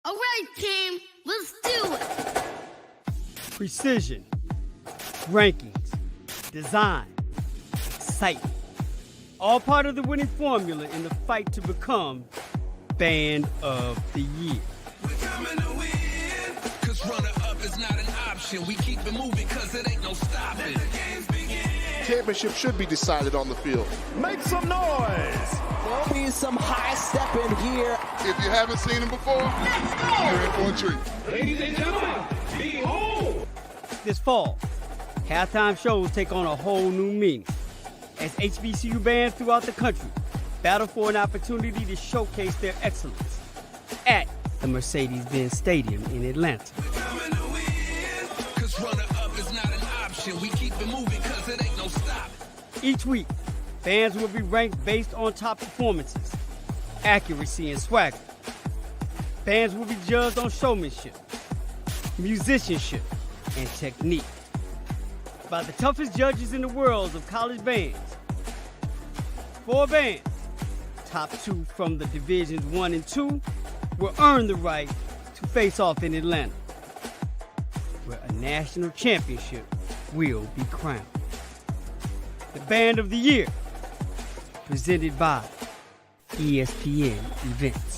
All right, team, let's do it. Precision, rankings, design, excitement. All part of the winning formula in the fight to become Band of the Year. We're coming to win, cause runner-up is not an option. We keep it moving cause it ain't no stopping. Let the games begin. Championship should be decided on the field. Make some noise. There'll be some high stepping here. If you haven't seen him before, you're in for a treat. Ladies and gentlemen, behold. This fall, halftime shows take on a whole new meaning as HBCU bands throughout the country battle for an opportunity to showcase their excellence at the Mercedes-Benz Stadium in Atlanta. We're coming to win, cause runner-up is not an option. We keep it moving cause it ain't no stopping. Each week, bands will be ranked based on top performances, accuracy, and swagger. Bands will be judged on showmanship, musicianship, and technique by the toughest judges in the world of college bands. 4 bands, top 2 from the divisions 1 and 2, will earn the right to face off in Atlanta, where a national championship will be crowned. The Band of the Year, presented by ESPN Events.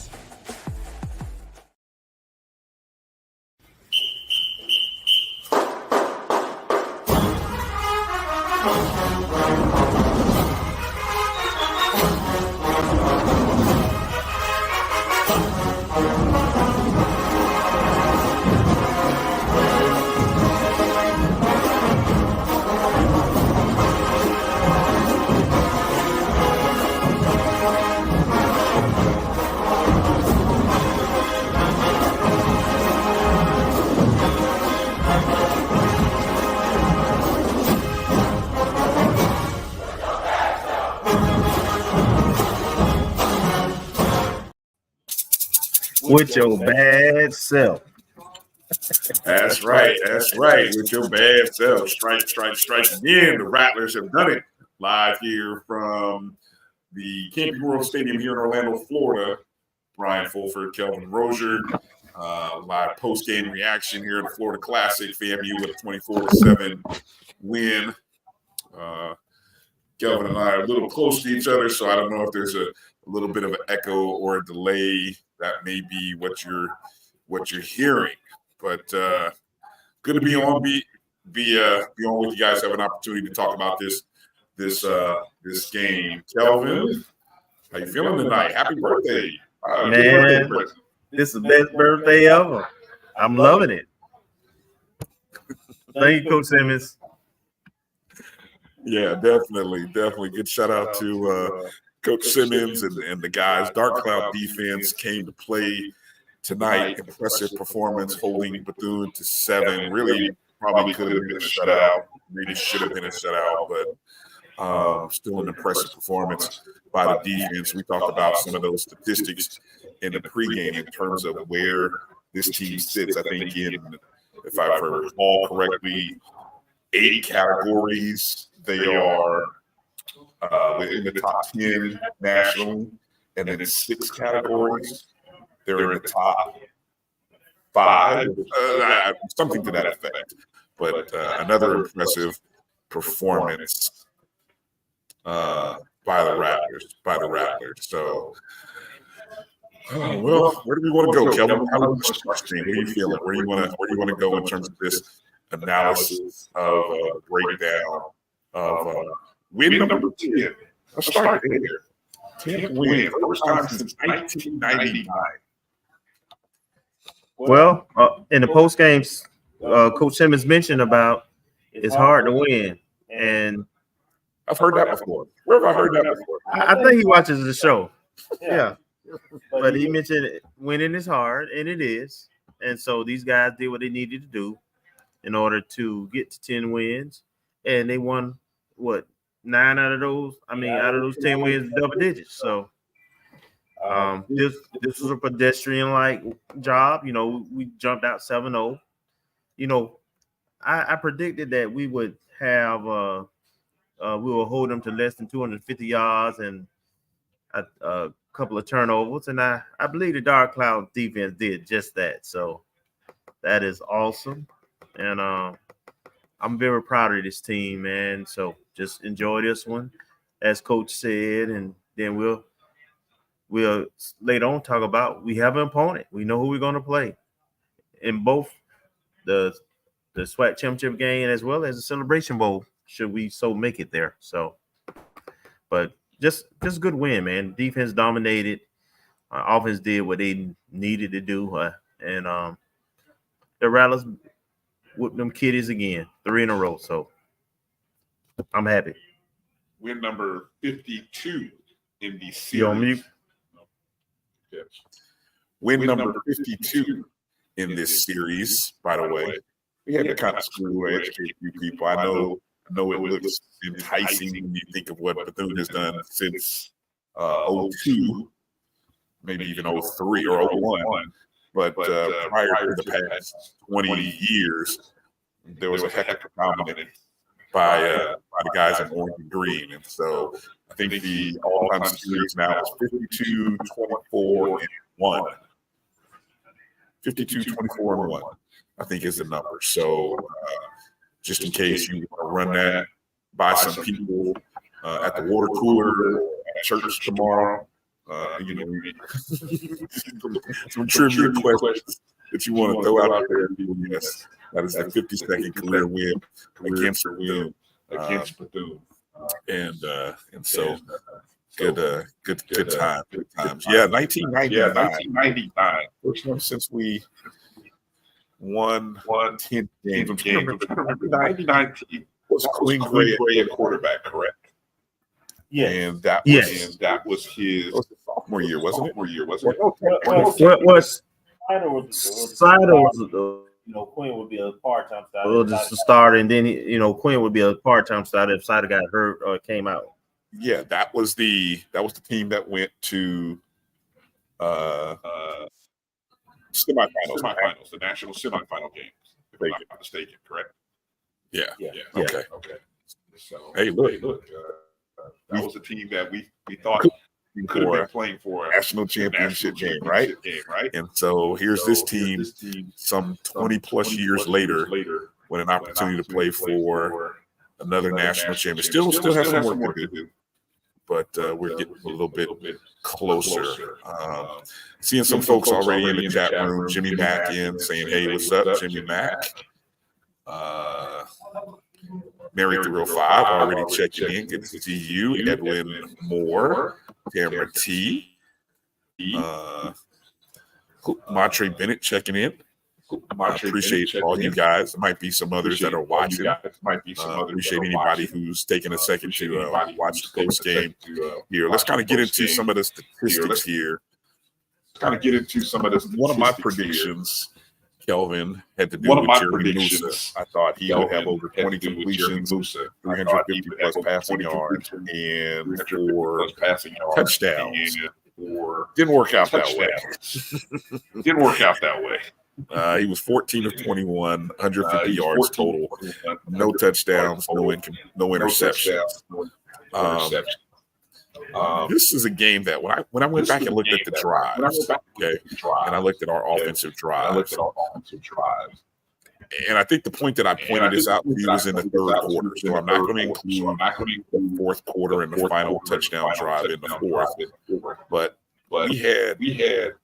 With your bad self. That's right. That's right. With your bad self. Strike again. The Rattlers have done it live here from the Camping World Stadium here in Orlando, Florida. Brian Fulford, Kelvin Rozier. Live post-game reaction here at the Florida Classic. FAMU with a 24-7 win. Kelvin and I are a little close to each other, so I don't know if there's a little bit of an echo or a delay. That may be what you're hearing, but good to be on. Be on with you guys. Have an opportunity to talk about this game. Kelvin, how you feeling tonight? Happy birthday, man! This is the best birthday ever. I'm loving it. Thank you, Coach Simmons. Yeah, definitely. Good shout out to Coach Simmons and the guys. Dark Cloud defense came to play tonight. Impressive performance, holding Bethune to 7. Really, probably could have been a shutout. Maybe should have been a shutout, but still an impressive performance by the defense. We talked about some of those statistics in the pregame in terms of where this team sits. I think if I recall correctly, 8 categories. They are in the top 10 nationally, and then in 6 categories, they're in the top 5, something to that effect. But another impressive performance by the Rattlers. So, well, where do we want to go, Kelvin? How do we start this game? What are you feeling? Where do you want to go in terms of this analysis of breakdown of win number 10? Let's start there. 10th win, first time since 1999. Well, in the post games, Coach Simmons mentioned about it's hard to win, and I've heard that before. Where have I heard that before? I think he watches the show. Yeah, but he mentioned winning is hard, and it is. And so these guys did what they needed to do in order to get to 10 wins, and they won what? 9 out of those. Out of those 10 wins, double digits. So this was a pedestrian-like job. We jumped out 7-0. I predicted that we would have we will hold them to less than 250 yards, and couple of turnovers, and I believe the Dark Cloud defense did just that. So that is awesome, and I'm very proud of this team, man. So just enjoy this one, as Coach said, and then we'll later on talk about we have an opponent. We know who we're going to play in both the SWAC Championship Game as well as the Celebration Bowl, should we so make it there. So, but just good win, man. Defense dominated. Offense did what they needed to do, and the Rattlers whooped them kiddies again, 3 in a row. So I'm happy. Win number 52 in the series. You on mute? Yes. Win number 52 in this series, by the way. We had to kind of screw away, educate a few people. I know it looks enticing when you think of what Bethune has done since 02, maybe even 03 or 01. But prior to the past 20 years, there was a heck of a dominance by the guys in orange and green. And so I think the all-time series now is 52, 24, and 1. 52, 24, and 1, I think is the number. So just in case you want to run that by some people at the water cooler at church tomorrow, some trivia questions that you want to throw out there. Yes, that is a 50-second career win against Bethune. And so good time, good times. Yeah, 1999. First one since we won 10 games. 99 was Quinn Gray at quarterback, correct? Yeah, and that was his sophomore year, wasn't it? Quinn would be a part-time starter. Well, just a starter, and then Quinn would be a part-time starter if Sider got hurt or came out. Yeah, that was the team that went to semifinals, the national semifinal games, if I'm not mistaken, correct? Yeah. Okay. So hey, look, that was a team that we thought could have been playing for a national championship game, right? And so here's this team some 20 plus years later with an opportunity to play for another national champion. Still has some work to do, but we're getting a little bit closer. Seeing some folks already in the chat room. Jimmy Mack in saying, "Hey, what's up, Jimmy Mack?" Mary 305 already checking in. Good to see you. Edwin Moore, Tamara T. Montre Bennett checking in. I appreciate all you guys. There might be some others that are watching. Appreciate anybody who's taking a second to watch the post game here. Let's kind of get into some of the statistics here. One of my predictions, Kelvin, had to do with Jeremy Musa. I thought he would have over 20 completions, 350 plus passing yards, and 4 touchdowns. Didn't work out that way. He was 14 of 21, 150 yards total, no touchdowns, no interceptions. This is a game that when I went back and looked at the drives, and I looked at our offensive drives, and I think the point that I pointed this out to you was in the third quarter. So I'm not going to include the fourth quarter and the final touchdown drive in the fourth, but we had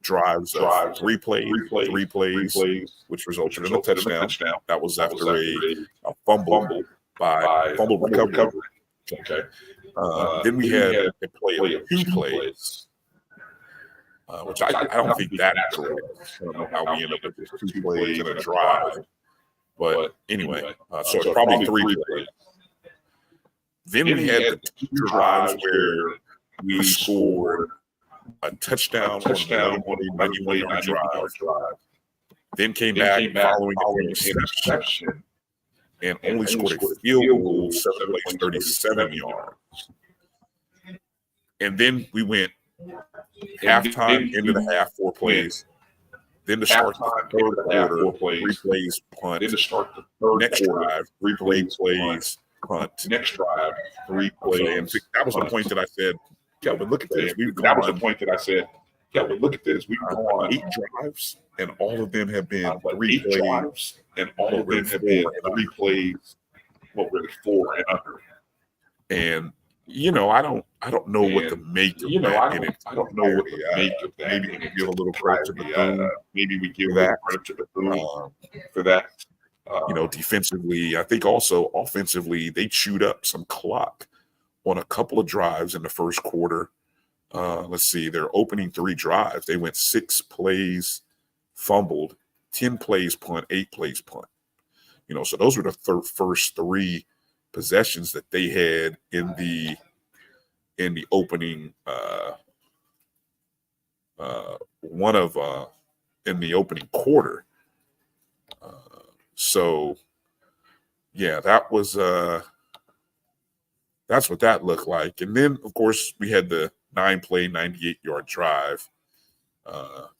drives of three plays, which resulted in a touchdown. That was after a fumble recovery. Okay. Then we had a play of 2 plays, which I don't think that's correct. I don't know how we end up with 2 plays and a drive. But anyway, so it's probably 3 plays. Then we had the 2 drives where we scored a touchdown on a 91-yard drive. Then came back following an interception and only scored a field goal, 7 plays, 37 yards. And then we went halftime into the half, 4 plays. Then to start the third quarter, 3 plays, punt. Then to start the next drive, 3 plays, punt. Next drive, 3 plays. And that was the point that I said, Kelvin, look at this. That was the point that I said, Kelvin, look at this. We've gone on 8 drives, and all of them have been 3 plays, and all of them have been 3 plays. What really 4 and under. And I don't know what to make of that. I don't know what to make of that. Maybe we give a little credit to Bethune. Maybe we give that credit to Bethune for that. Defensively, I think also offensively, they chewed up some clock on a couple of drives in the first quarter. Let's see, their opening 3 drives, they went 6 plays, fumbled, 10 plays punt, 8 plays punt. So those were the first 3 possessions that they had in the opening in the opening quarter. So yeah, that was that's what that looked like. And then of course we had the 9-play, 98-yard drive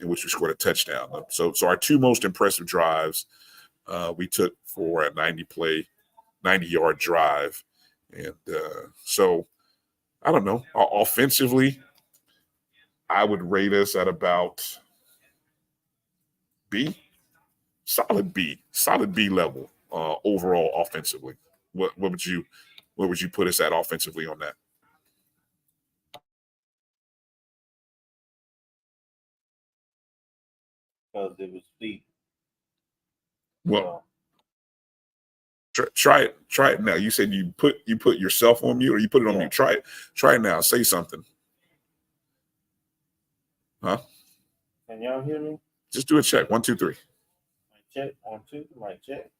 in which we scored a touchdown. So our 2 most impressive drives we took for a 90-yard drive. And so I don't know. Offensively, I would rate us at about B, solid B level overall offensively. What would you put us at offensively on that? Because it was deep. Well, try it now. You said you put yourself on mute, or you put it on mute. Try it now. Say something. Huh? Can y'all hear me? Just do a check. 1, 2, 3. Mic check. 1, 2. Mic check.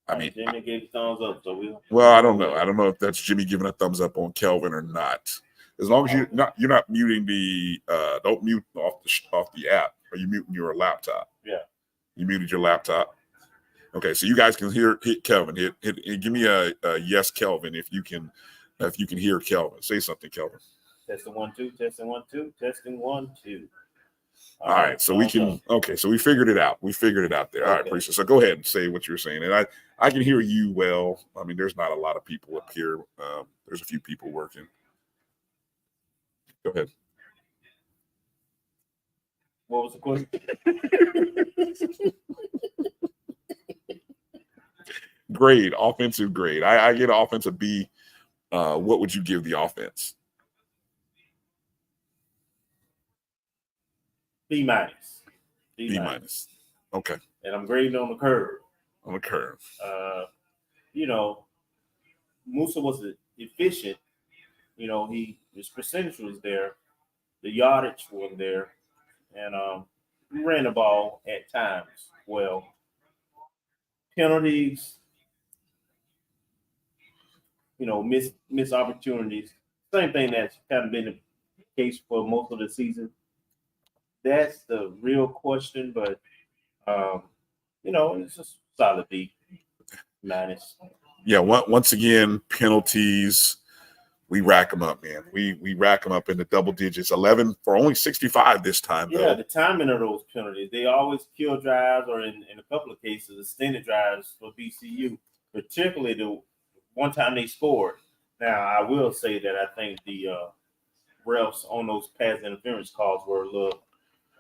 I mean, Jimmy gave thumbs up, so we. Well, I don't know. I don't know if that's Jimmy giving a thumbs up on Kelvin or not. As long as you're not muting the don't mute off the app. Are you muting your laptop? Yeah. You muted your laptop. Okay, so you guys can hit Kelvin. Hit give me a yes, Kelvin, if you can hear Kelvin. Say something, Kelvin. Testing 1, 2. Testing 1, 2. Testing 1, 2. All right, so we can. Okay, so we figured it out. We figured it out there. All right, appreciate it. So go ahead and say what you're saying, and I can hear you well. I mean, there's not a lot of people up here. There's a few people working. Go ahead. What was the question? Grade, offensive grade. I get an offensive B. What would you give the offense? B minus. B minus. Okay. And I'm grading on the curve. On the curve. Musa was efficient. His percentage was there. The yardage was there. And we ran the ball at times well. Penalties, missed opportunities. Same thing that's kind of been the case for most of the season. That's the real question, but it's just solid B minus. Yeah, once again, penalties. We rack them up, man. We rack them up in the double digits. 11 for only 65 this time, though. Yeah, the timing of those penalties. They always kill drives, or in a couple of cases, extended drives for BCU, particularly the one time they scored. Now, I will say that I think the refs on those pass interference calls were a little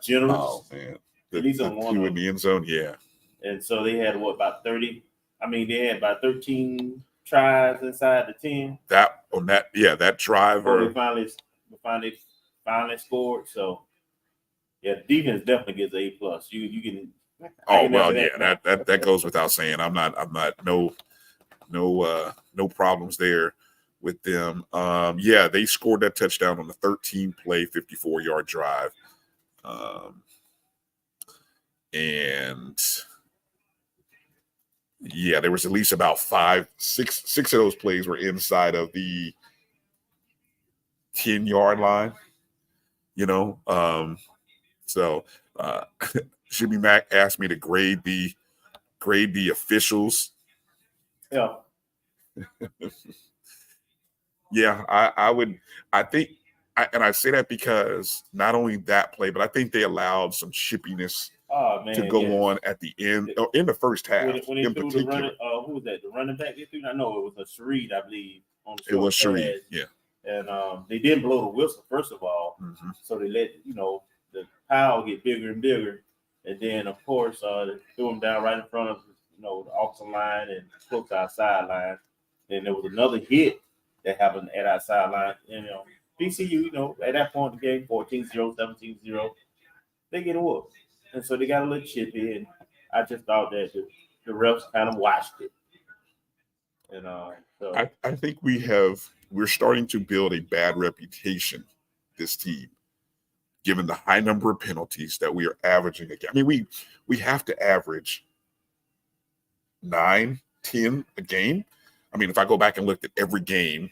generous. Oh, man. The 2 in the end zone, yeah. And so they had, about 30? They had about 13 tries inside the 10. That drive. They finally scored. So yeah, defense definitely gets A+. You can. Oh well, yeah, that goes without saying. I'm not no problems there with them. They scored that touchdown on the 13-play, 54-yard drive. And yeah, there was at least about 6 of those plays were inside of the 10-yard line. Jimmy Mack asked me to grade the officials. Yeah. Yeah, I would. I think, and I say that because not only that play, but I think they allowed some chippiness to go on at the end, in the first half. When they threw the running, who was that? The running back they threw? I know it was a Shareed, I believe. On the it was Shareed, yeah. And they didn't blow the whistle, first of all. So they let, the pile get bigger and bigger. And then, of course, they threw him down right in front of, the offensive line and close to our sideline. Then there was another hit that happened at our sideline. And, BCU, at that point in the game, 14-0, 17-0, they get whooped. And so they got a little chippy. And I just thought that the refs kind of watched it. And so I think we're starting to build a bad reputation, this team, given the high number of penalties that we are averaging again. I mean, we have to average 9, 10 a game. I mean, if I go back and look at every game,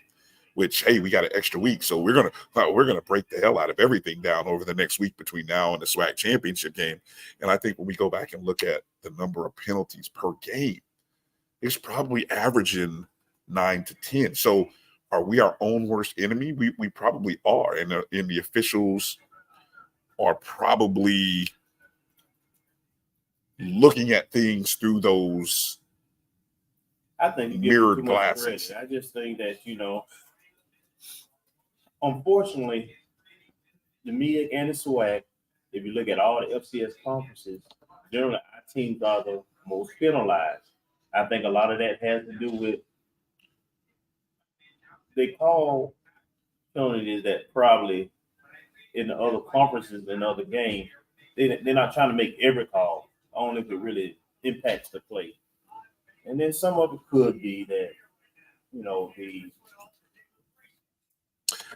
which, hey, we got an extra week, so we're gonna break the hell out of everything down over the next week between now and the SWAC Championship game. And I think when we go back and look at the number of penalties per game, it's probably averaging 9 to 10. So are we our own worst enemy? We probably are, and the officials are probably looking at things through those I think you mirrored give too much glasses. credit. I just think that, unfortunately, the MEAC and the SWAC, if you look at all the FCS conferences, generally our teams are the most penalized. I think a lot of that has to do with they call penalties that probably in the other conferences and other games, they're not trying to make every call, only if it really impacts the play. And then some of it could be that,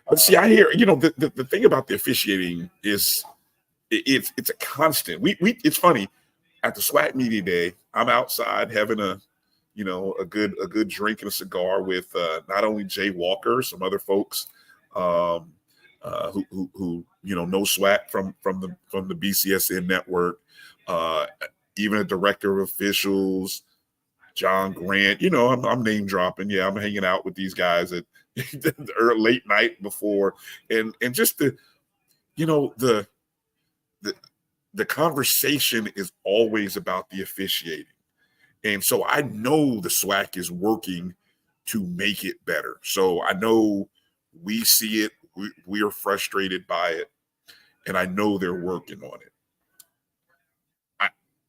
But see, I hear, the thing about the officiating is it's a constant. It's funny. At the SWAC media day, I'm outside having a good drink and a cigar with not only Jay Walker, some other folks who know SWAC from the BCSN network, even a director of officials, John Grant. I'm name dropping. Yeah, I'm hanging out with these guys at the late night before, and just the conversation is always about the officiating. And so I know the SWAC is working to make it better. So I know we see it. We are frustrated by it. And I know they're working on it.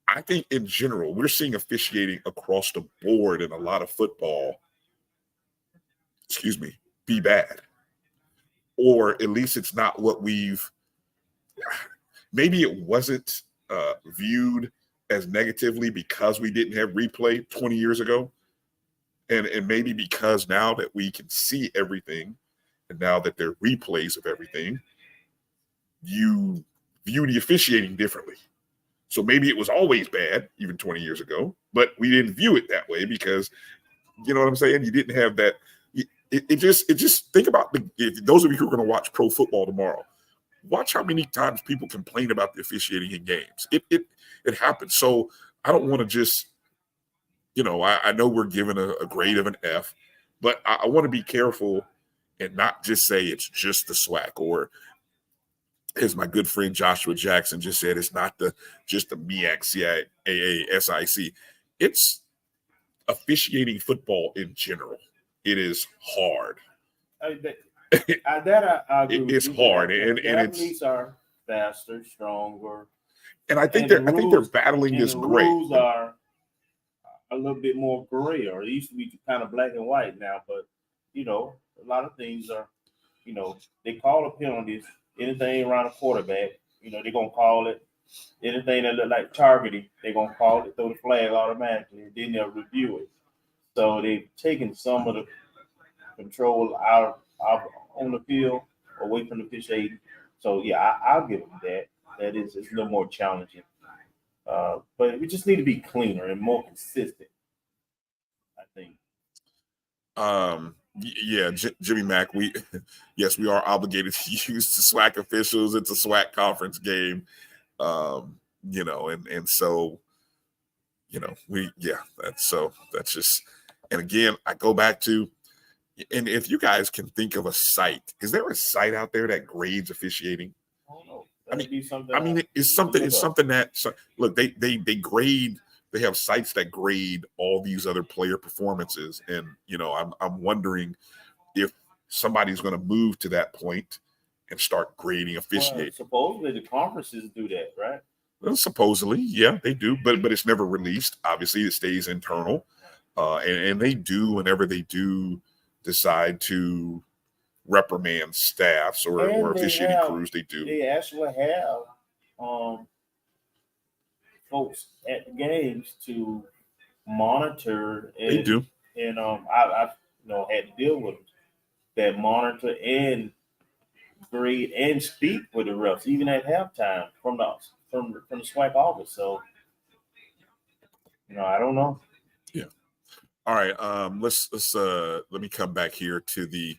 I think in general, we're seeing officiating across the board in a lot of football, be bad. Or at least it's not what maybe it wasn't viewed as negatively because we didn't have replay 20 years ago. And maybe because now that we can see everything and now that there are replays of everything, you view the officiating differently. So maybe it was always bad, even 20 years ago, but we didn't view it that way because, you know what I'm saying? You didn't have that. It just think about those of you who are going to watch pro football tomorrow. Watch how many times people complain about the officiating in games. It happens. So I don't want to just, I know we're given a grade of an F, but I want to be careful and not just say it's just the SWAC, or as my good friend Joshua Jackson just said, it's not just the MEAC, CIAA, SIC. It's officiating football in general. It is hard. I agree. It's hard, and the athletes are faster, stronger, and I think they're battling this great. The rules are a little bit more gray, or it used to be kind of black and white now. But a lot of things are, they call the penalties. Anything around a quarterback, they're gonna call it. Anything that look like targeting, they're gonna call it. Throw the flag automatically, and then they'll review it. So they've taken some of the control out on the field, away from the officiating. So yeah, I'll give them that. That is, it's a little more challenging. But we just need to be cleaner and more consistent, I think. Yeah, Jimmy Mack, we are obligated to use the SWAC officials. It's a SWAC conference game. And so, that's just, and again, I go back to, and if you guys can think of a site, is there a site out there that grades officiating? I don't know. It's something that, look, they grade. They have sites that grade all these other player performances, and I'm wondering if somebody's going to move to that point and start grading officiating. Supposedly the conferences do that, right? Well, supposedly, yeah, they do, but it's never released. Obviously, it stays internal, and they do whenever they do decide to reprimand staffs or officiating crews. They do. They actually have folks at the games to monitor. And, They do. And I've had to deal with them that monitor and grade and speak with the refs, even at halftime from the SWAC office. So, I don't know. Yeah. All right. Let's let me come back here to the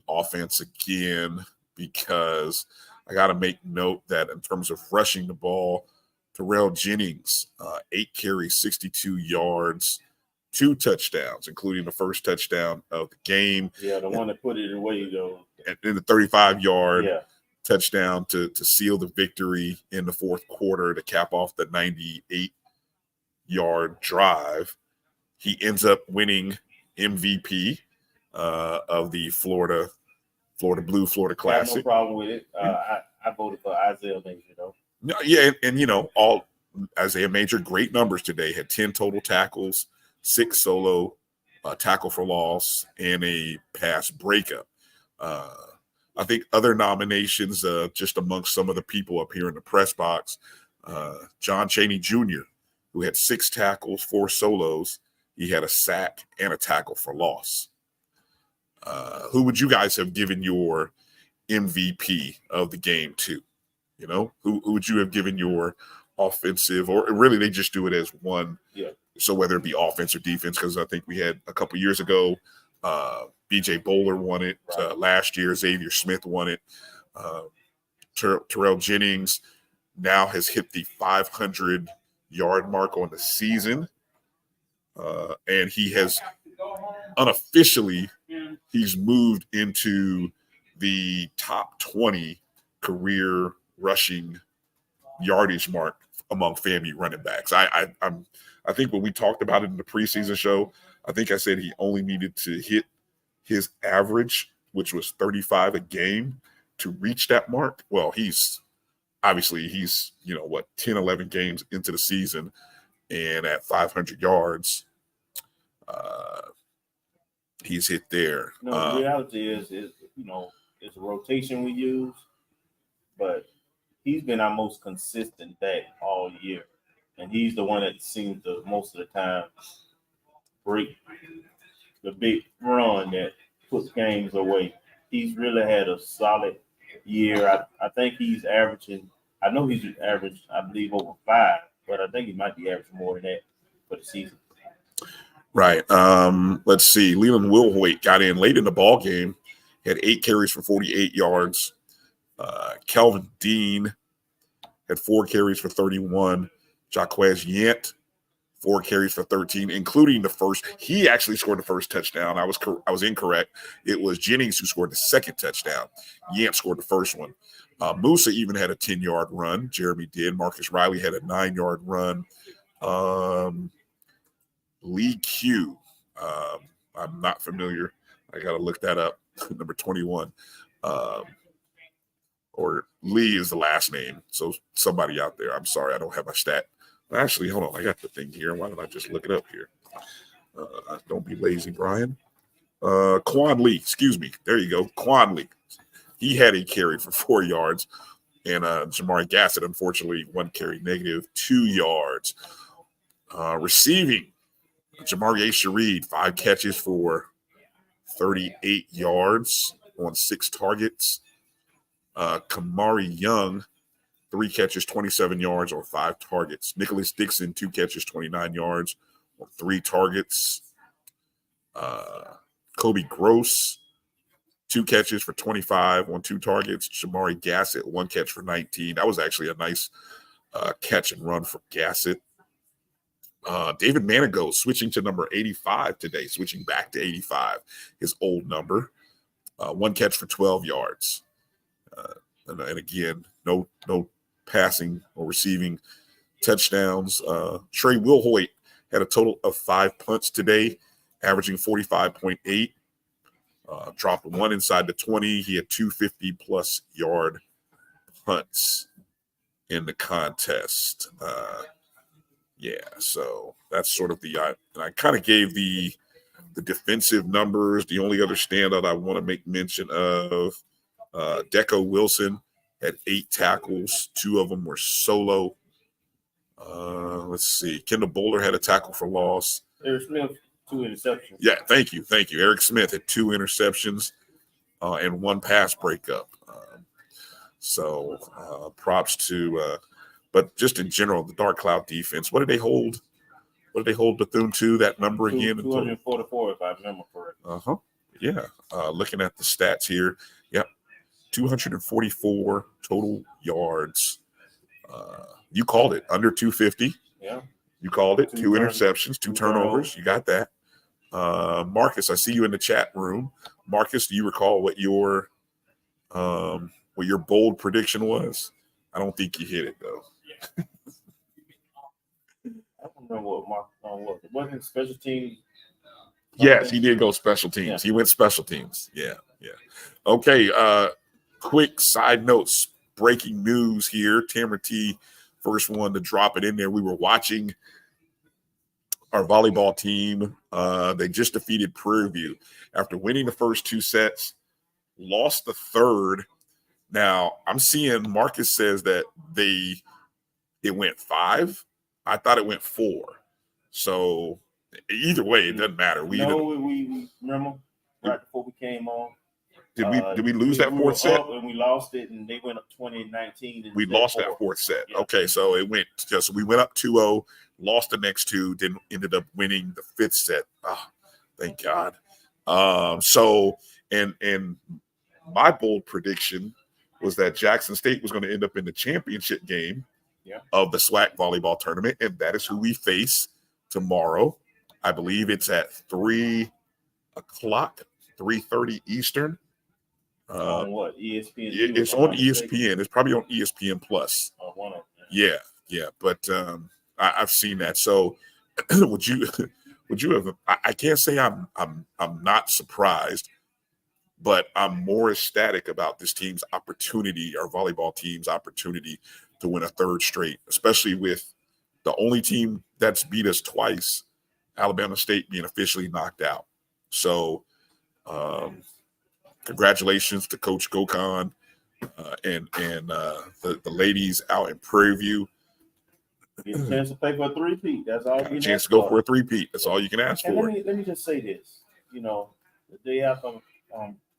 offense again, because I got to make note that in terms of rushing the ball, Terrell Jennings, 8 carries, 62 yards, 2 touchdowns, including the first touchdown of the game. Yeah, the one that put it away, though. And the 35-yard touchdown to seal the victory in the fourth quarter to cap off the 98-yard drive. He ends up winning MVP of the Florida Classic. I have no problem with it. I voted for Isaiah Major, though. No, yeah, and all Isaiah Major, great numbers today. Had 10 total tackles, 6 solo tackle for loss, and a pass breakup. I think other nominations, just amongst some of the people up here in the press box, John Chaney Jr., who had 6 tackles, 4 solos. He had a sack and a tackle for loss. Who would you guys have given your MVP of the game to? Who would you have given your offensive, or really they just do it as one? Yeah. So whether it be offense or defense, because I think we had a couple years ago, BJ Bowler won it. Right. Last year, Xavier Smith won it. Terrell Jennings now has hit the 500-yard mark on the season. And he has unofficially, he's moved into the top 20 career rushing yardage mark among FAMU running backs. I think when we talked about it in the preseason show, I think I said he only needed to hit his average, which was 35 a game, to reach that mark. Well, he's 10, 11 games into the season, and at 500 yards, he's hit there. The reality is it's a rotation we use, but he's been our most consistent back all year, and he's the one that seems to most of the time break the big run that puts games away. He's really had a solid year. I think he's averaging. I know he's averaged, I believe, over 5, but I think he might be averaging more than that for the season. Right. Let's see. Leland Wilhoit got in late in the ball game, had 8 carries for 48 yards. Kelvin Dean had 4 carries for 31. Jaquez Yant, 4 carries for 13, including the first. He actually scored the first touchdown. I was incorrect. It was Jennings who scored the second touchdown. Yant scored the first one. Musa even had a 10-yard run. Jeremy did. Marcus Riley had a 9-yard run. Lee Q. I'm not familiar. I got to look that up. Number 21. Or Lee is the last name. So somebody out there. I'm sorry. I don't have my stat. Actually, hold on. I got the thing here. Why don't I just look it up here? Don't be lazy, Brian. Quan Lee. Excuse me. There you go. Quan Lee. He had a carry for 4 yards. And Jamari Gassett, unfortunately, 1 carry, -2 yards. Receiving, Jamari Shareed, 5 catches for 38 yards on 6 targets. Kamari Young, 3 catches, 27 yards on 5 targets. Nicholas Dixon, 2 catches, 29 yards on 3 targets. Kobe Gross, 2 catches for 25 on 2 targets. Jamari Gassett, 1 catch for 19. That was actually a nice catch and run for Gassett. David Manigo switching to number 85 today, switching back to 85, his old number. 1 catch for 12 yards. And again, no passing or receiving touchdowns. Trey Wilhoit had a total of 5 punts today, averaging 45.8. Dropped one inside the 20. He had 250-plus yard punts in the contest. So that's sort of and I kind of gave the defensive numbers. The only other standout I want to make mention of, Deco Wilson had 8 tackles. 2 of them were solo. Let's see. Kendall Bowler had a tackle for loss. Eric Smith, 2 interceptions. Yeah, thank you. Eric Smith had 2 interceptions and 1 pass breakup. Props to but just in general, the Dark Cloud defense. What did they hold? Bethune to? That number again? 244, if I remember correctly. Yeah. Looking at the stats here. Yep. 244 total yards. You called it under 250. Yeah. You called it. 2 interceptions, 2 turnovers. You got that. Marcus, I see you in the chat room. Marcus, do you recall what your bold prediction was? I don't think you hit it though. I don't remember what Marcus was. It wasn't special teams. Yes, he did go special teams. Yeah. He went special teams. Yeah. Okay. Quick side notes. Breaking news here. Tamara T, first one to drop it in there. We were watching our volleyball team. They just defeated Prairie View after winning the first 2 sets, lost the third. Now I'm seeing Marcus says that it went 5. I thought it went 4. So either way, it doesn't matter. We remember right before we came on. Did we lose that 4th set? And we lost it, and they went up 20-19. We lost that 4th set. Yeah. Okay, so we went up 2-0, lost the next 2, then ended up winning the 5th set. Oh, thank God. And my bold prediction was that Jackson State was going to end up in the championship game of the SWAC volleyball tournament, and that is who we face tomorrow. I believe it's at 3 o'clock, 3:30 Eastern. On what? ESPN? It's on ESPN. It's probably on ESPN Plus. One of them. Yeah. But I've seen that. So would you have? I can't say I'm not surprised, but I'm more ecstatic about this team's opportunity, our volleyball team's opportunity to win a 3rd straight, especially with the only team that's beat us twice, Alabama State, being officially knocked out. So congratulations to Coach Gokhan and the ladies out in Prairie View. Get a chance to play for a 3-peat. That's all. A chance to go for a 3-peat. That's all you can ask for. Let me just say this. The day after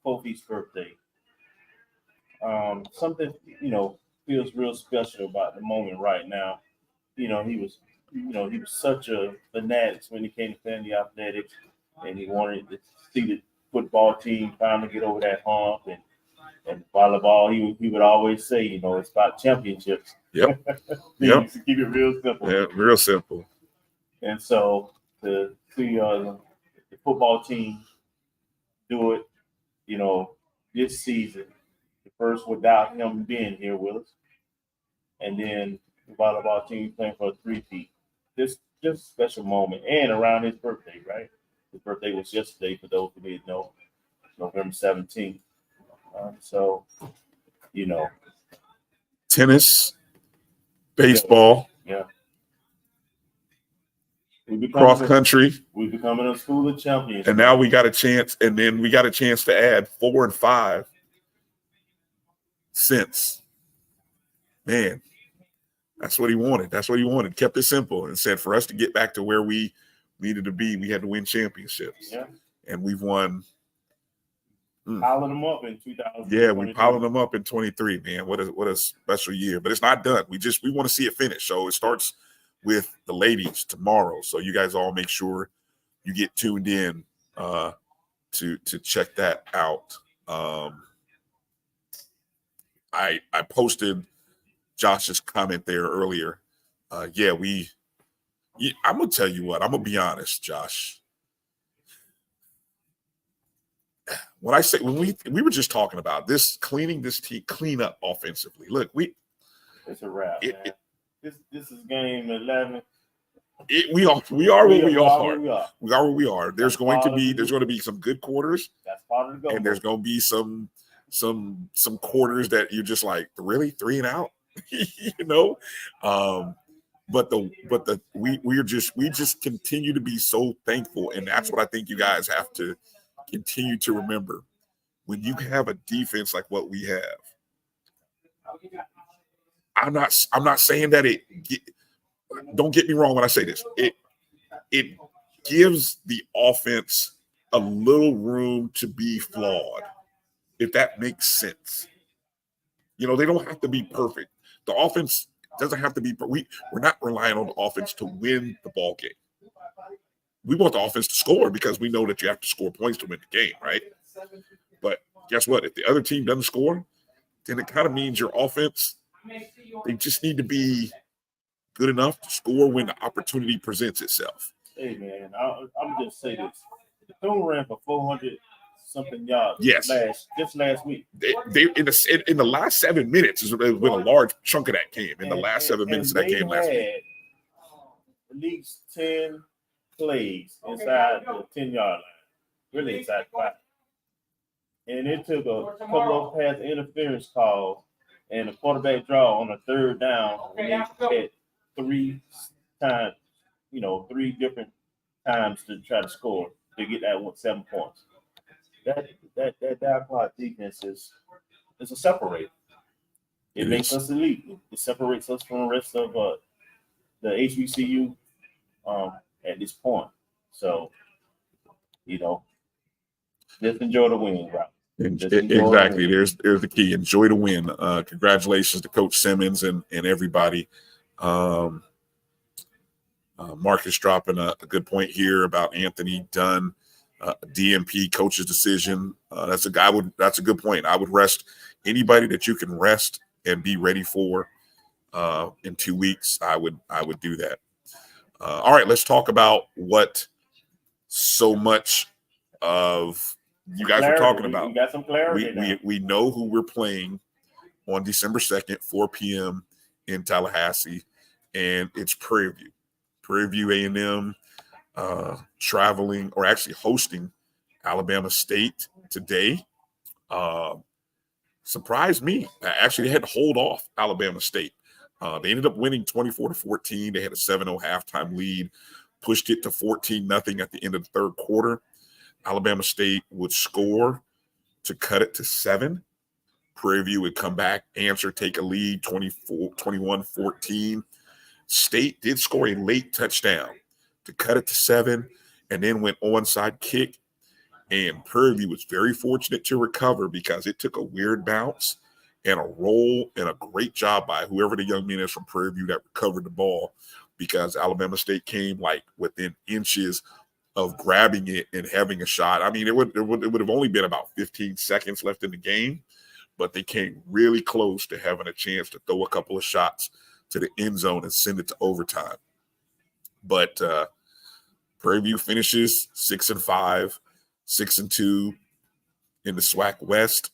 Kofi's birthday, something feels real special about the moment right now. He was such a fanatic when he came to family athletics, and he wanted to see the football team finally get over that hump, and volleyball. He would always say, it's about championships. Yep. To keep it real simple. Yeah, real simple. And so to see the football team do it, this season, the first without him being here with us, and then the volleyball team playing for a 3-peat. Just a special moment, and around his birthday, right? His birthday was yesterday, for those who didn't know, November 17th. Tennis, baseball, cross country. We're becoming a school of champions. And now we got a chance, and then we got a chance to add 4 and 5 cents. Man, that's what he wanted. Kept it simple and said for us to get back to where we needed to be, we had to win championships. Yeah. And we've won. Piling them up in 2000. Yeah, we piling them up in 23, man. What a special year. But it's not done. We want to see it finish. So it starts with the ladies tomorrow. So you guys all make sure you get tuned in to check that out. I posted Josh's comment there earlier. I'm gonna tell you what. I'm gonna be honest, Josh. When we were just talking about this, cleaning this team, clean up offensively. Look, it's a wrap. This is game 11. We are what we are. Where we are. We are what we are. There's going to be some good quarters. That's part of the goal. And there's going to be some quarters that you're just like, really 3 and out, you know. But we just continue to be so thankful, and that's what I think you guys have to continue to remember. When you have a defense like what we have, I'm not saying that don't get me wrong when I say this. It gives the offense a little room to be flawed, if that makes sense. You know, they don't have to be perfect. The offense doesn't have to be. We're not relying on the offense to win the ball game. We want the offense to score because we know that you have to score points to win the game, right? But guess what? If the other team doesn't score, then it kind of means your offense, they just need to be good enough to score when the opportunity presents itself. Hey, man, I'm just say this. The Thune ran for 400-something yards just last week. They in the last 7 minutes is when a large chunk of that came. In the last 7 minutes of that game last week. At least 10 plays inside the 10-yard line. Really inside the 5. And it took a couple of pass interference calls and a quarterback draw on a 3rd down when they had 3 times, 3 different times to try to score to get that 7 points. That down clock defense is a separator. It makes us elite. It separates us from the rest of the HBCU at this point. So, just enjoy the win, bro. Exactly. There's the key. Enjoy the win. Congratulations to Coach Simmons and everybody. Marcus dropping a good point here about Anthony Dunn, DMP coach's decision. That's a good point. I would rest anybody that you can rest and be ready for in 2 weeks. I would do that. All right, let's talk about what so much of you guys are talking about. We got some clarity. We know who we're playing on December 2nd, 4 p.m. in Tallahassee, and it's Prairie View. Prairie View A&M traveling or actually hosting Alabama State today. Surprised me. Actually, they had to hold off Alabama State. They ended up winning 24-14. They had a 7-0 halftime lead, pushed it to 14-0 at the end of the 3rd quarter. Alabama State would score to cut it to 7. Prairie View would come back, answer, take a lead, 21-14. State did score a late touchdown to cut it to 7 and then went onside kick. And Prairie View was very fortunate to recover because it took a weird bounce and a roll and a great job by whoever the young man is from Prairie View that recovered the ball, because Alabama State came like within inches of grabbing it and having a shot. I mean, it would have only been about 15 seconds left in the game, but they came really close to having a chance to throw a couple of shots to the end zone and send it to overtime. But Prairie View finishes 6-5, 6-2 in the SWAC West.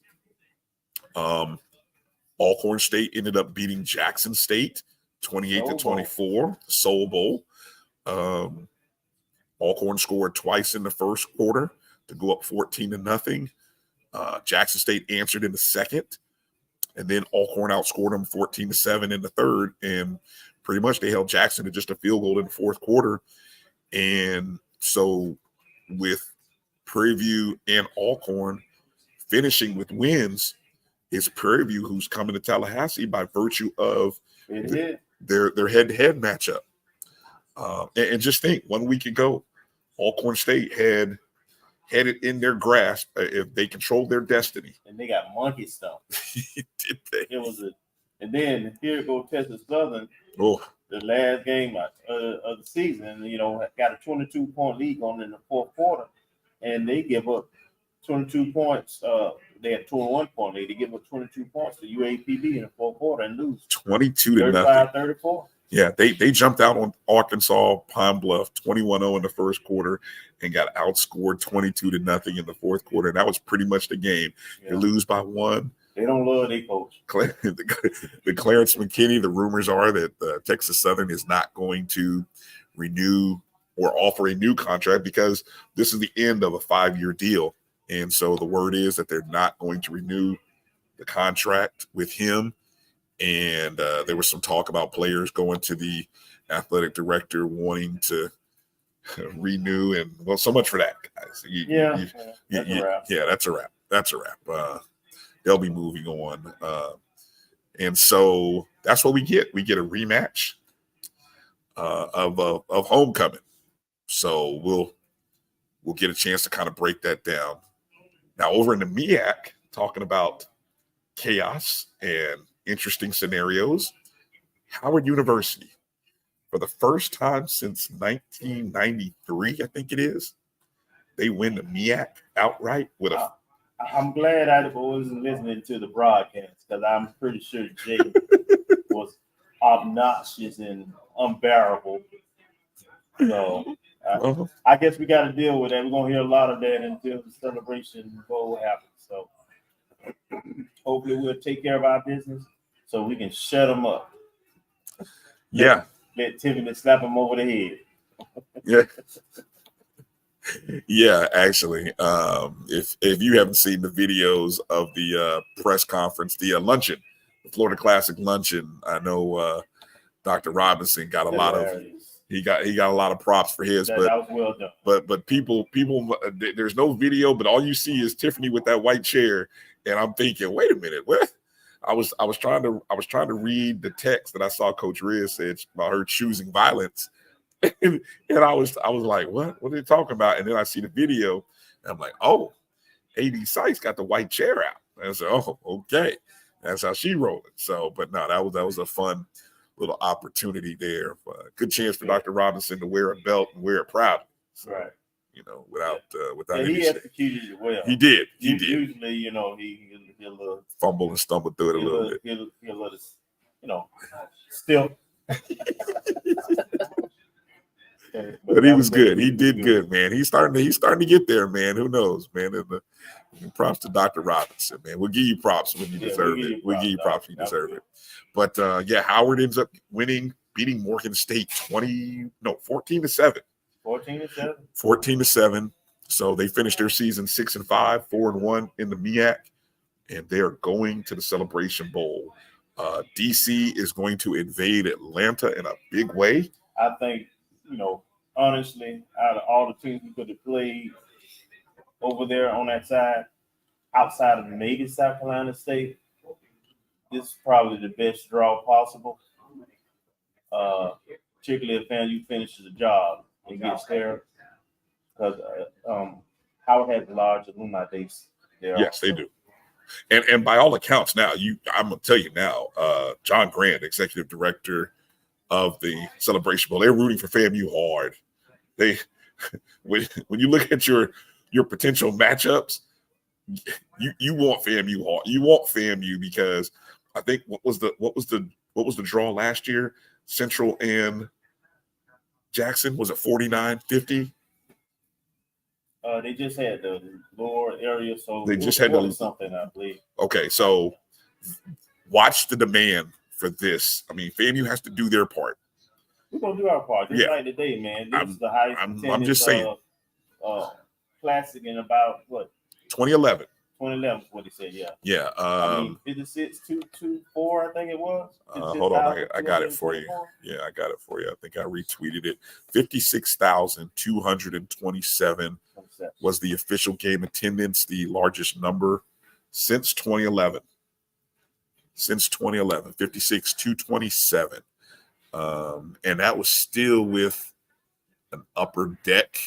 Alcorn State ended up beating Jackson State 28-24, Soul Bowl. Alcorn scored twice in the 1st quarter to go up 14-0. Jackson State answered in the 2nd, and then Alcorn outscored them 14-7 in the 3rd, and pretty much they held Jackson to just a field goal in the 4th quarter. And so with Prairie View and Alcorn finishing with wins, it's Prairie View who's coming to Tallahassee by virtue of their head-to-head matchup. And just think, 1 week ago, Alcorn State had it in their grasp if they controlled their destiny. And they got monkey stomped. Did they? And then here go Texas Southern. Oh, the last game of the season, got a 22-point lead going in the 4th quarter, and they give up 22 points. They had a 21-point lead. They give up 22 points to UAPB in the 4th quarter and lose 22-0. 35-34. Yeah, they jumped out on Arkansas Pine Bluff 21-0 in the 1st quarter and got outscored 22-0 in the 4th quarter. And that was pretty much the game. Yeah. They lose by 1. They don't love their coach. The Clarence McKinney, the rumors are that Texas Southern is not going to renew or offer a new contract because this is the end of a 5-year deal. And so the word is that they're not going to renew the contract with him. And there was some talk about players going to the athletic director wanting to renew. And, well, so much for that, guys. That's a wrap. That's a wrap. They'll be moving on. And so that's what we get. We get a rematch of homecoming. So we'll get a chance to kind of break that down. Now, over in the MEAC, talking about chaos and interesting scenarios, Howard University, for the first time since 1993, I think it is, they win the MEAC outright with a. I'm glad I wasn't listening to the broadcast because I'm pretty sure Jay was obnoxious and unbearable. So I guess we got to deal with that. We're going to hear a lot of that until the celebration bowl happens. So hopefully we'll take care of our business so we can shut them up. Yeah. Let Tiffany slap him over the head. Yeah. Yeah, actually, if you haven't seen the videos of the press conference, the luncheon, the Florida Classic luncheon, I know Dr. Robinson got a lot of he got a lot of props for his, that was well done. But people, there's no video, but all you see is Tiffany with that white chair, and I'm thinking, wait a minute, what? I was trying to read the text that I saw Coach Riz said about her choosing violence. And I was like, what are they talking about? And then I see the video, and I'm like, oh, AD Sykes got the white chair out. And I said, oh, okay, that's how she rolled it. So, but no, that was a fun little opportunity there. Good chance for Dr. Robinson to wear a belt and wear it proudly. So, right. You know, without he executed it well. He did. Usually, you know, he'll a little fumble and stumble through it a little bit. He'll let us, you know, still. But he was good. He did good, man. He's starting to get there, man. Who knows, man? And props to Dr. Robinson, man. We'll give you props when you deserve it. We'll give you props when you deserve it. But Howard ends up beating Morgan State 14-7. 14-7. So they finished their season 6-5, 4-1 in the MEAC, and they are going to the Celebration Bowl. DC is going to invade Atlanta in a big way. I think, you know, honestly, out of all the teams we could have played over there on that side, outside of maybe South Carolina State, this is probably the best draw possible. Particularly if FAMU finishes the job and gets there, because Howard has a large alumni base there. Yes, they do. And by all accounts, now I'm gonna tell you now, John Grant, executive director of the Celebration Bowl, they're rooting for FAMU hard. They when you look at your potential matchups, you want FAMU hard. You want FAMU because I think what was the draw last year? Central and Jackson, was it 49-50? They just had the lower area, so they just had something, I believe. Okay, so watch the demand for this. I mean, FAMU has to do their part. We're gonna do our part. Just like today, man. This is the highest I'm just saying. Classic in about what? 2011. 2011 is what he said. Yeah. Yeah. 56,224, I think it was. Hold on, I got it for you. Yeah, I got it for you. I think I retweeted it. 56,227 was the official game attendance, the largest number since 2011. Since 2011, 56,227. And that was still with an upper deck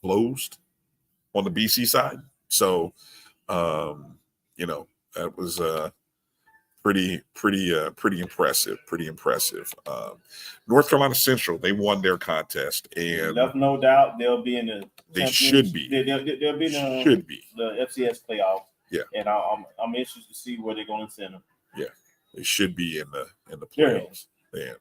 closed on the BC side. So, you know, that was pretty impressive. Pretty impressive. North Carolina Central, they won their contest, and no doubt they'll be in the. They should be. They'll be in the FCS playoff. Yeah, and I'm interested to see where they're going to send them. Yeah, they should be in the playoffs. Yeah.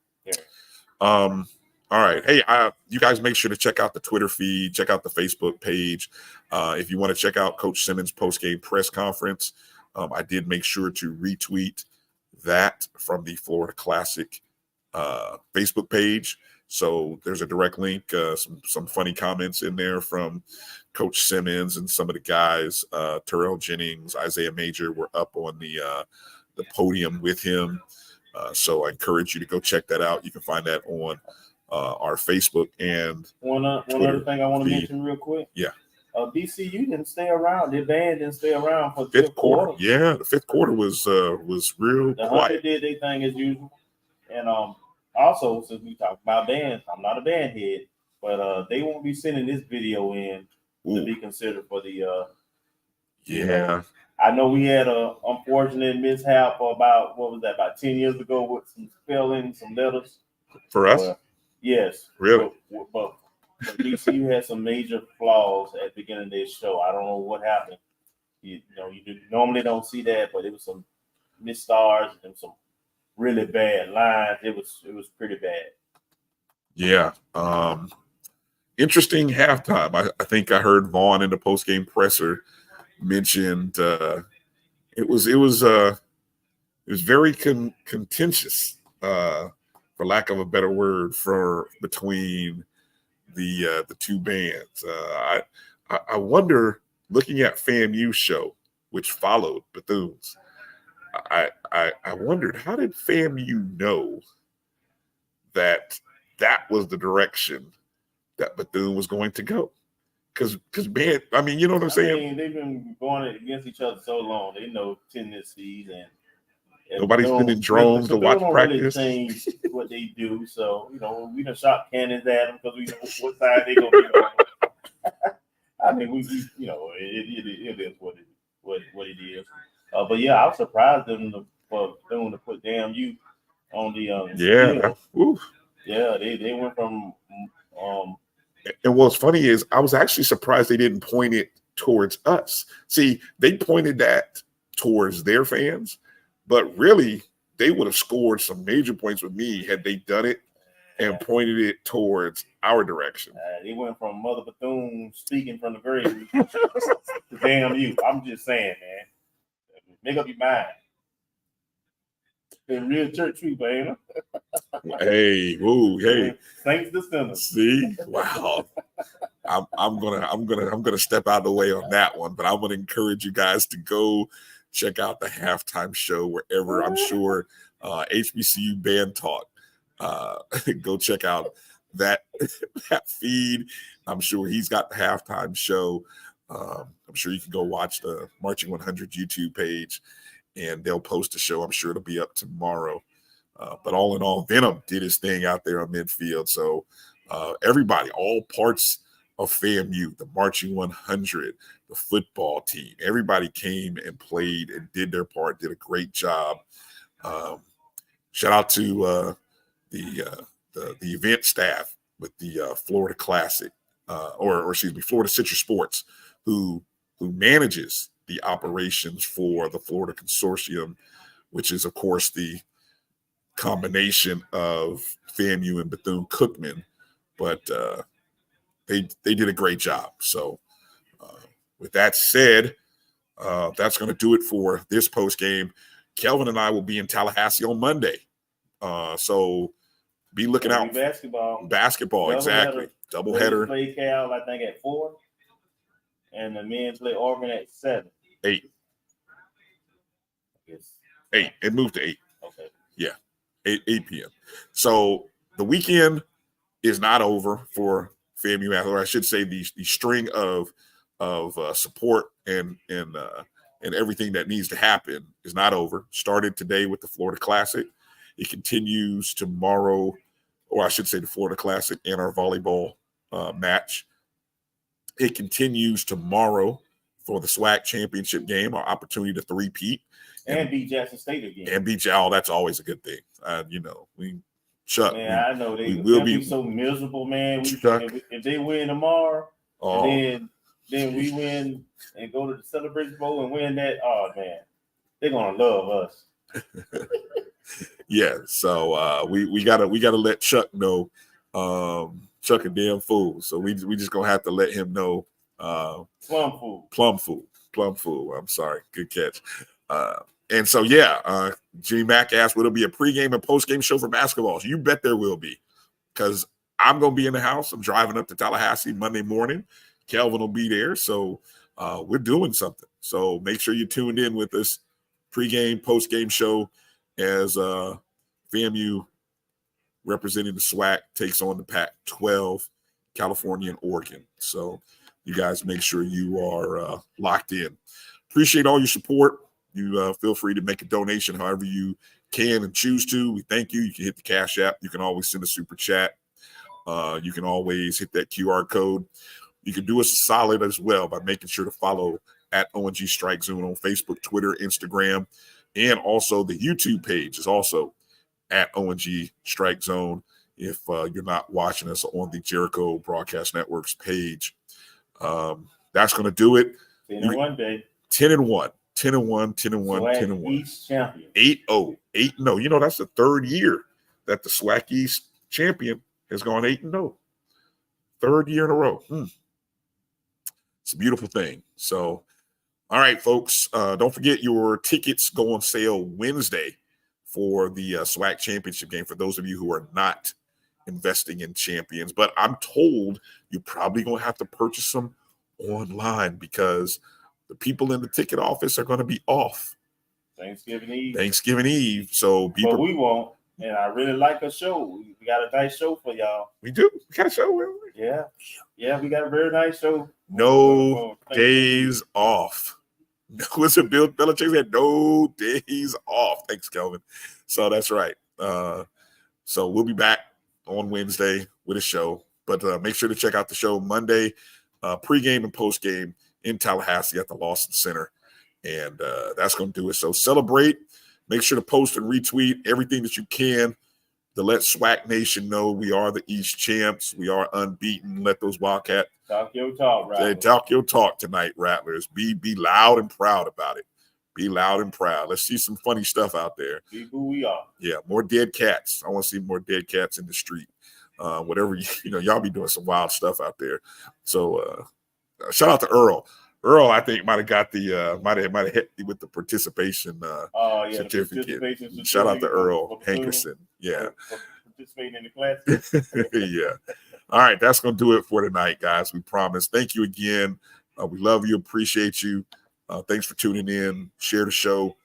All right. Hey, you guys make sure to check out the Twitter feed, check out the Facebook page. If you want to check out Coach Simmons' postgame press conference, I did make sure to retweet that from the Florida Classic Facebook page. So there's a direct link, some funny comments in there from Coach Simmons and some of the guys. Terrell Jennings, Isaiah Major were up on the podium with him. So I encourage you to go check that out. You can find that on our Facebook and one other thing I want to mention real quick. Yeah. BCU didn't stay around. Their band didn't stay around for the fifth quarter. Yeah, the fifth quarter was real the quiet. They did their thing as usual. And also, since we talk about bands, I'm not a band head, but they won't be sending this video in to be considered for the yeah. I know we had a unfortunate mishap about 10 years ago with some spelling, some letters. For us? Yes. Really? But DCU had some major flaws at the beginning of this show. I don't know what happened. You normally don't see that, but it was some missed stars and some really bad lines. It was pretty bad. Yeah. Interesting halftime. I think I heard Vaughn in the postgame presser mentioned it was very contentious, for lack of a better word, between the two bands. I wonder, looking at FAMU show, which followed Bethune's, I wondered, how did FAMU know that was the direction that Bethune was going to go? Because band, I mean, you know what I'm saying? They've been going against each other so long. They know tendencies, and nobody's been in drones to watch practice. Really change what they do. So we done shot cannons at them because we know what side they gonna be on. I mean, it is what it is. But yeah, I was surprised for them to put damn you on the yeah. Yeah, they went from And what's funny is I was actually surprised they didn't point it towards us. See, they pointed that towards their fans, but really they would have scored some major points with me had they done it and pointed it towards our direction. They went from Mother Bethune speaking from the grave to damn you. I'm just saying, man. Make up your mind. Been real church people, ain't it? Hey, hey. Thanks to sinners. See, wow. I'm gonna step out of the way on that one, but I'm gonna encourage you guys to go check out the halftime show wherever. I'm sure HBCU Band Talk. Go check out that feed. I'm sure he's got the halftime show. I'm sure you can go watch the Marching 100 YouTube page, and they'll post the show. I'm sure it'll be up tomorrow. But all in all, Venom did his thing out there on midfield. So everybody, all parts of FAMU, the Marching 100, the football team, everybody came and played and did their part, did a great job. Shout out to the event staff with the Florida Classic, or excuse me, Florida Citrus Sports, who manages the operations for the Florida Consortium, which is, of course, the combination of FAMU and Bethune-Cookman. But they did a great job. So with that said, that's going to do it for this post game. Kelvin and I will be in Tallahassee on Monday. So be looking out. Basketball, exactly. Doubleheader. Play Cal, I think, at 4. And the men play Oregon at 7. 8. 8. It moved to 8. Okay. Yeah. 8 p.m. So the weekend is not over for FAMU, or I should say the string of support and everything that needs to happen is not over. Started today with the Florida Classic. It continues tomorrow, or I should say the Florida Classic and our volleyball match. It continues tomorrow for the SWAC Championship Game, our opportunity to three-peat. And beat Jackson State again. And beat y'all. That's always a good thing. Chuck. Man, I know they will be so miserable, man. If they win tomorrow, and then we win and go to the Celebration Bowl and win that, oh man, they're gonna love us. Yeah, so we gotta let Chuck know. Chuck a damn fool, so we just gonna have to let him know. Plum fool. I'm sorry, good catch. And so G Mac asked, will there be a pregame and postgame show for basketball? You bet there will be, because I'm going to be in the house. I'm driving up to Tallahassee Monday morning. Kelvin will be there. So we're doing something. So make sure you're tuned in with us. Pre-game, post-game show as FAMU representing the SWAC takes on the Pac-12, California and Oregon. So you guys make sure you are locked in. Appreciate all your support. You feel free to make a donation however you can and choose to. We thank you. You can hit the Cash App. You can always send a super chat. You can always hit that QR code. You can do us a solid as well by making sure to follow at ONG StrikeZone on Facebook, Twitter, Instagram, and also the YouTube page is also at ONG StrikeZone if you're not watching us on the Jericho Broadcast Network's page. That's going to do it. 10-1, babe. 10-1. 10-1, 10-1, 10-1. East champion. 8-0. 8-0. You know, that's the third year that the SWAC East champion has gone 8-0. Third year in a row. It's a beautiful thing. So, all right, folks, don't forget your tickets go on sale Wednesday for the SWAC Championship game for those of you who are not investing in champions. But I'm told you're probably going to have to purchase them online because the people in the ticket office are going to be off Thanksgiving Eve. So but we won't. And I really like a show. We got a nice show for y'all. We do. We got a show. Yeah. Yeah, we got a very nice show. No days off. What's it? Bill Belichick said no days off. Thanks, Kelvin. So that's right. So we'll be back on Wednesday with a show. But make sure to check out the show Monday, pregame and postgame in Tallahassee at the Lawson Center. And that's going to do it. So celebrate. Make sure to post and retweet everything that you can to let SWAC Nation know we are the East champs. We are unbeaten. Let those Wildcat talk your talk, Rattlers. Talk your talk tonight, Rattlers. Be loud and proud about it. Be loud and proud. Let's see some funny stuff out there. Be who we are. Yeah, more dead cats. I want to see more dead cats in the street. Whatever, y'all be doing some wild stuff out there. So shout out to Earl. Earl, I think might have got the might have hit me with the participation certificate. Shout out to Earl Hankerson. Yeah. Participating in the class. Yeah. All right, that's gonna do it for tonight, guys. We promise. Thank you again. We love you, appreciate you. Thanks for tuning in. Share the show,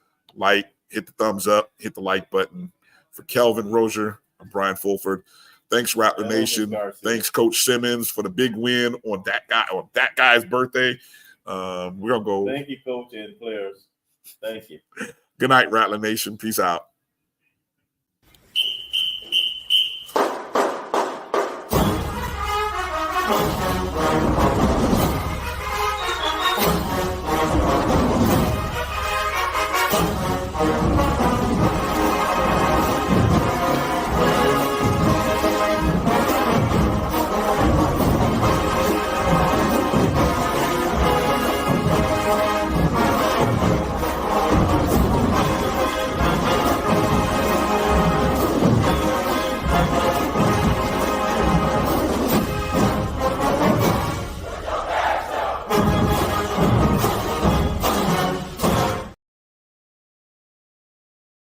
hit the thumbs up, hit the like button. For Kelvin Rozier, I'm Brian Fulford. Thanks, Rattler Nation. Thanks, Coach Simmons, for the big win on that guy's birthday. We're gonna go. Thank you, Coach and players. Thank you. Good night, Rattler Nation. Peace out. Oh,